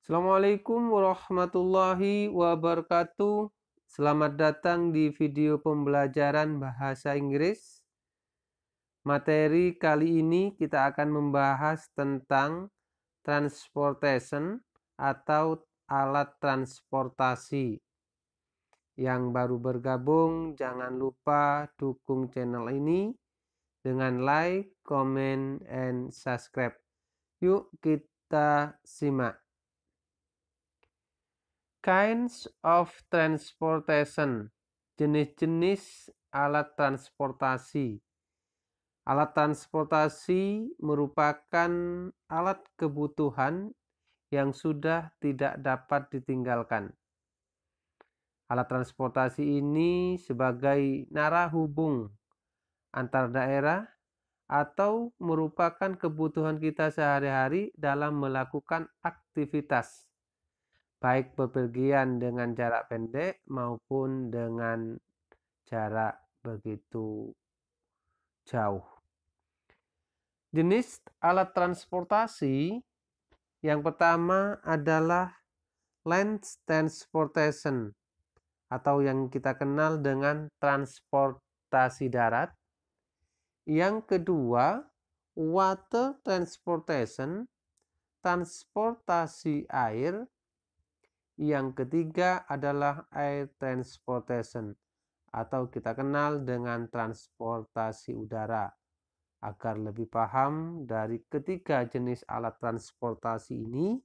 Assalamualaikum warahmatullahi wabarakatuh. Selamat datang di video pembelajaran bahasa Inggris. Materi kali ini kita akan membahas tentang transportation atau alat transportasi. Yang baru bergabung, jangan lupa dukung channel ini dengan like, comment, and subscribe. Yuk kita simak. Kinds of transportation, jenis-jenis alat transportasi. Alat transportasi merupakan alat kebutuhan yang sudah tidak dapat ditinggalkan. Alat transportasi ini sebagai narahubung antar daerah atau merupakan kebutuhan kita sehari-hari dalam melakukan aktivitas, baik bepergian dengan jarak pendek maupun dengan jarak begitu jauh. Jenis alat transportasi yang pertama adalah land transportation atau yang kita kenal dengan transportasi darat. Yang kedua, water transportation, transportasi air. Yang ketiga adalah air transportation atau kita kenal dengan transportasi udara. Agar lebih paham dari ketiga jenis alat transportasi ini,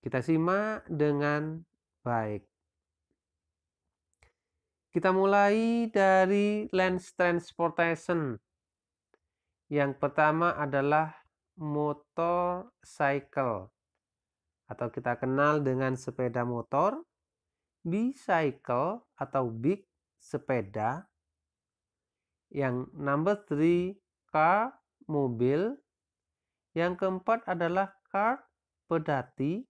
kita simak dengan baik. Kita mulai dari land transportation. Yang pertama adalah motorcycle atau kita kenal dengan sepeda motor, bicycle atau big sepeda. Yang number 3, car, mobil. Yang keempat adalah cart, pedati.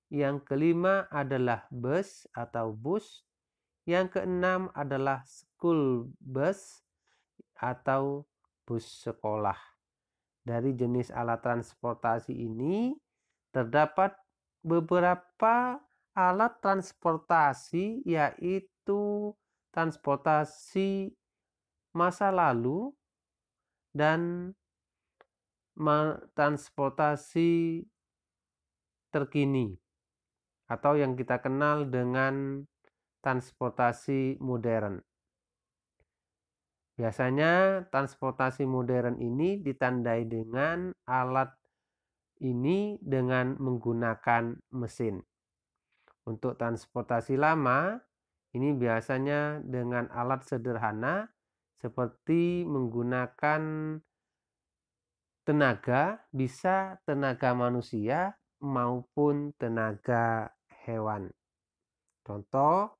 Yang kelima adalah bus atau bus. Yang keenam adalah school bus atau bus sekolah. Dari jenis alat transportasi ini terdapat beberapa alat transportasi, yaitu transportasi masa lalu dan transportasi terkini atau yang kita kenal dengan transportasi modern. Biasanya transportasi modern ini ditandai dengan alat ini dengan menggunakan mesin. Untuk transportasi lama ini biasanya dengan alat sederhana seperti menggunakan tenaga, bisa tenaga manusia maupun tenaga hewan. Contoh,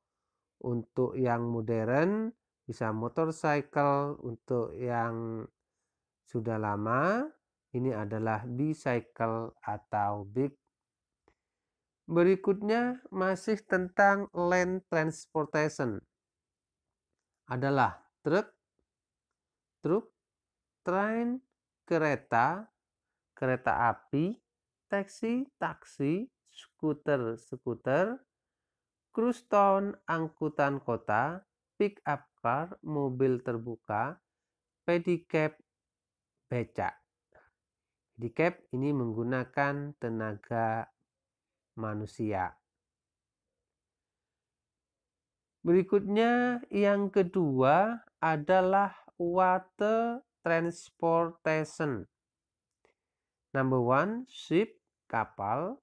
untuk yang modern bisa motorcycle, untuk yang sudah lama ini adalah bicycle atau big. Berikutnya masih tentang land transportation. Adalah truk, train, kereta, kereta api, taksi, skuter, cruise town, angkutan kota, pick up car, mobil terbuka, pedicab, becak. Pedicab ini menggunakan tenaga manusia. Berikutnya yang kedua adalah water transportation. Number 1, ship, kapal.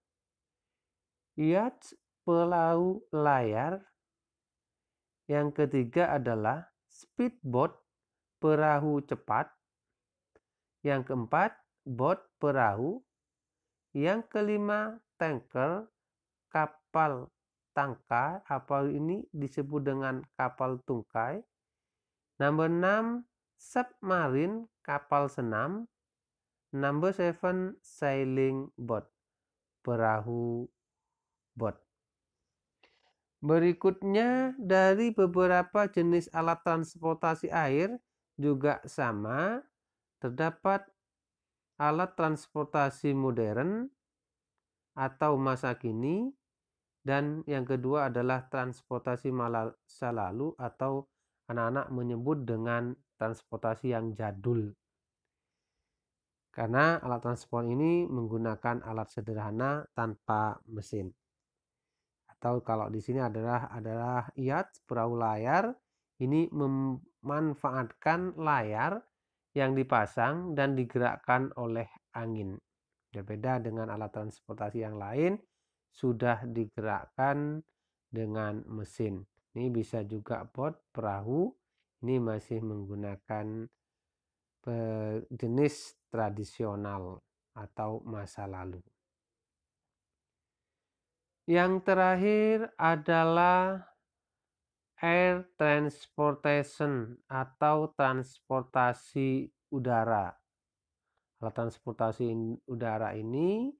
Yacht, perahu layar. Yang ketiga adalah speedboat, perahu cepat. Yang keempat, boat, perahu. Yang kelima, tanker, kapal tangkai. Kapal ini disebut dengan kapal tungkai. Number 6, submarine, kapal senam. Number 7, sailing boat, perahu boat. Berikutnya dari beberapa jenis alat transportasi air juga sama. Terdapat alat transportasi modern, atau masa kini, dan yang kedua adalah transportasi masa lalu atau anak-anak menyebut dengan transportasi yang jadul. Karena alat transport ini menggunakan alat sederhana tanpa mesin. Atau kalau di sini adalah yacht, perahu layar. Ini memanfaatkan layar yang dipasang dan digerakkan oleh angin. Berbeda dengan alat transportasi yang lain, sudah digerakkan dengan mesin. Ini bisa juga boat, perahu. Ini masih menggunakan jenis tradisional atau masa lalu. Yang terakhir adalah air transportation atau transportasi udara. Alat transportasi udara ini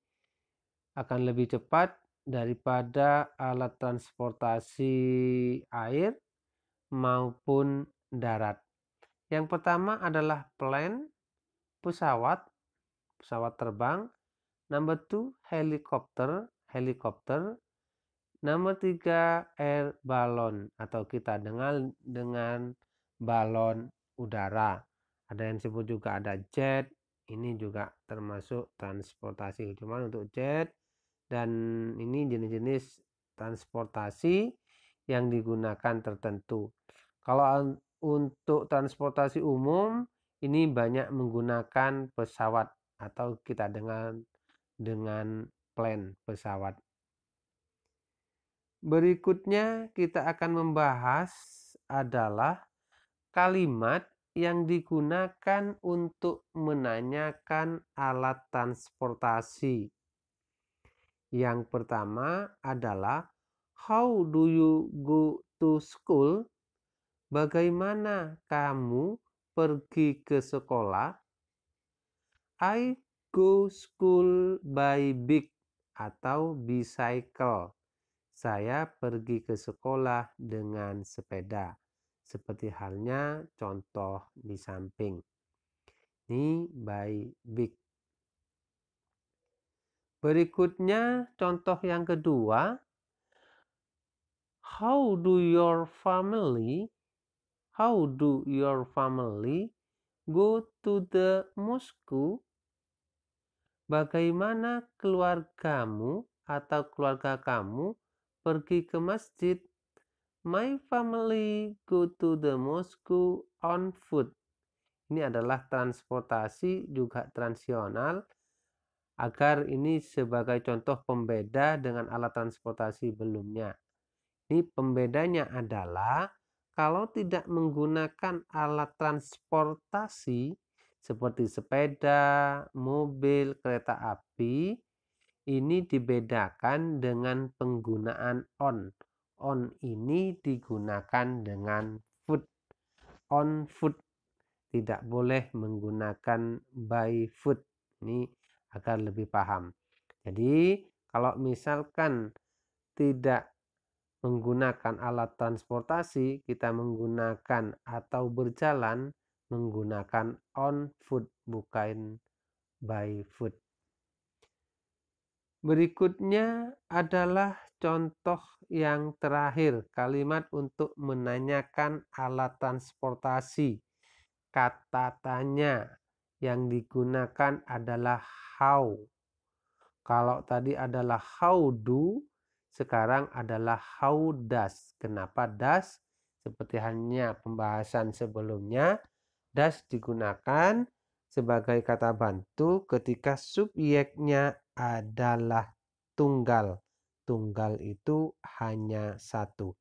akan lebih cepat daripada alat transportasi air maupun darat. Yang pertama adalah plane, pesawat terbang. Number 2, helikopter. Nomor 3, air balon atau kita dengar dengan balon udara. Ada yang disebut juga ada jet. Ini juga termasuk transportasi. Cuma untuk jet dan ini jenis-jenis transportasi yang digunakan tertentu. Kalau untuk transportasi umum ini banyak menggunakan pesawat atau kita dengar dengan plane, pesawat. Berikutnya kita akan membahas adalah kalimat yang digunakan untuk menanyakan alat transportasi. Yang pertama adalah how do you go to school? Bagaimana kamu pergi ke sekolah? I go school by bike atau bicycle. Saya pergi ke sekolah dengan sepeda. Seperti halnya contoh di samping. Ini by bike. Berikutnya contoh yang kedua. How do your family go to the mosque? Bagaimana keluargamu atau keluarga kamu pergi ke masjid? My family go to the mosque on foot. Ini adalah transportasi juga transisional agar ini sebagai contoh pembeda dengan alat transportasi sebelumnya. Ini pembedanya adalah kalau tidak menggunakan alat transportasi seperti sepeda, mobil, kereta api, ini dibedakan dengan penggunaan on. On ini digunakan dengan foot. On foot, tidak boleh menggunakan by foot. Ini agar lebih paham. Jadi kalau misalkan tidak menggunakan alat transportasi, kita menggunakan atau berjalan menggunakan on foot, bukan by foot. Berikutnya adalah contoh yang terakhir, kalimat untuk menanyakan alat transportasi. Kata tanya yang digunakan adalah how. Kalau tadi adalah how do, sekarang adalah how does. Kenapa does? Seperti halnya pembahasan sebelumnya, does digunakan sebagai kata bantu ketika subjeknya adalah tunggal. Tunggal itu hanya satu.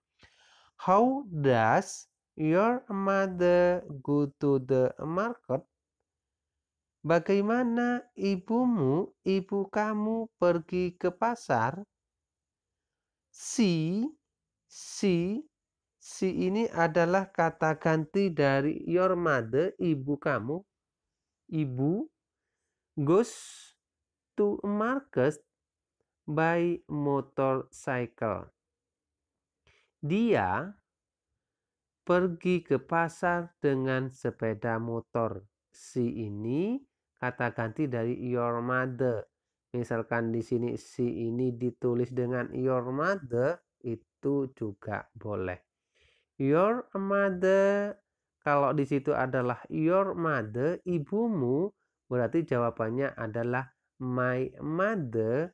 How does your mother go to the market? Bagaimana ibu kamu pergi ke pasar? Si ini adalah kata ganti dari your mother, ibu kamu. Ibu goes to market by motorcycle. Dia pergi ke pasar dengan sepeda motor. Si ini kata ganti dari your mother. Misalkan di sini si ini ditulis dengan your mother, itu juga boleh. Your mother, kalau di situ adalah your mother, ibumu, berarti jawabannya adalah my mother.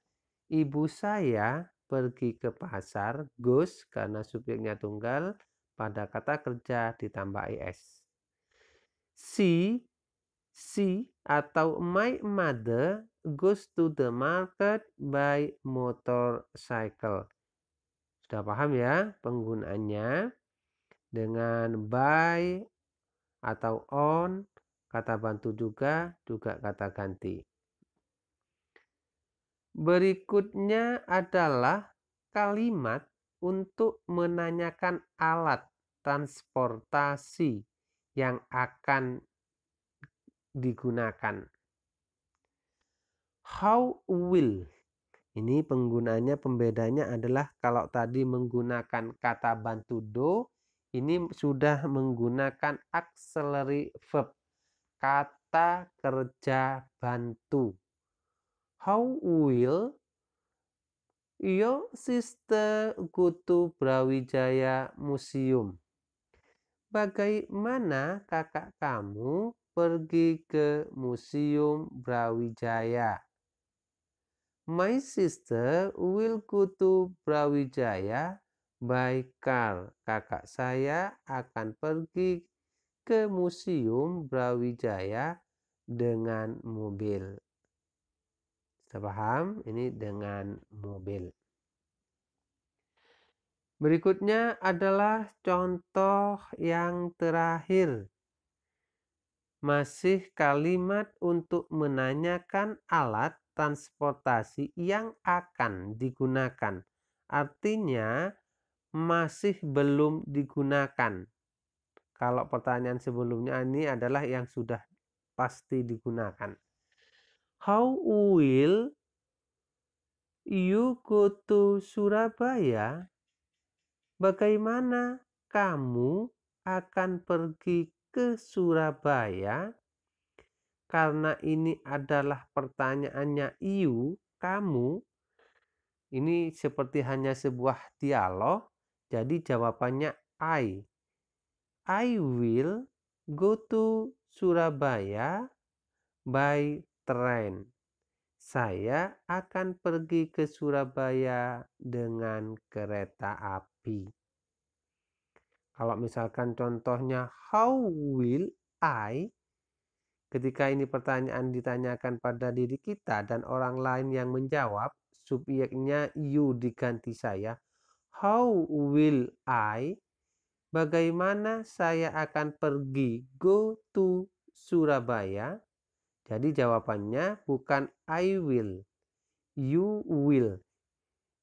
Ibu saya pergi ke pasar, goes karena subjeknya tunggal, pada kata kerja ditambah is. She atau my mother goes to the market by motorcycle. Sudah paham ya penggunaannya? Dengan by atau on, kata bantu juga kata ganti. Berikutnya adalah kalimat untuk menanyakan alat transportasi yang akan digunakan. How will. Ini penggunaannya, pembedanya adalah kalau tadi menggunakan kata bantu do, ini sudah menggunakan auxiliary verb, kata kerja bantu. How will your sister go to Brawijaya Museum? Bagaimana kakak kamu pergi ke Museum Brawijaya? My sister will go to Brawijaya by car. Kakak saya akan pergi ke Museum Brawijaya dengan mobil. Sudah paham? Ini dengan mobil. Berikutnya adalah contoh yang terakhir. Masih kalimat untuk menanyakan alat transportasi yang akan digunakan. Artinya masih belum digunakan. Kalau pertanyaan sebelumnya ini adalah yang sudah pasti digunakan. How will you go to Surabaya? Bagaimana kamu akan pergi ke Surabaya? Karena ini adalah pertanyaannya you, kamu, ini seperti hanya sebuah dialog, jadi jawabannya I. I will go to Surabaya by train. Saya akan pergi ke Surabaya dengan kereta api. Kalau misalkan contohnya how will I, ketika ini pertanyaan ditanyakan pada diri kita dan orang lain yang menjawab, subjeknya you diganti saya. How will I? Bagaimana saya akan pergi? Go to Surabaya. Jadi jawabannya bukan I will, you will.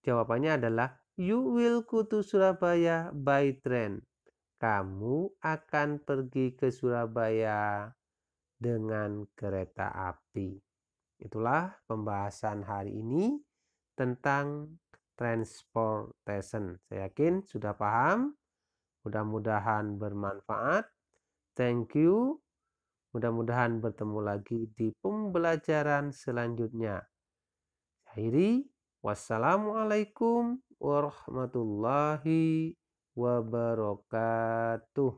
Jawabannya adalah you will go to Surabaya by train. Kamu akan pergi ke Surabaya dengan kereta api. Itulah pembahasan hari ini tentang transportation. Saya yakin sudah paham. Mudah-mudahan bermanfaat. Thank you. Mudah-mudahan bertemu lagi di pembelajaran selanjutnya. Akhiri, wassalamualaikum warahmatullahi wabarakatuh.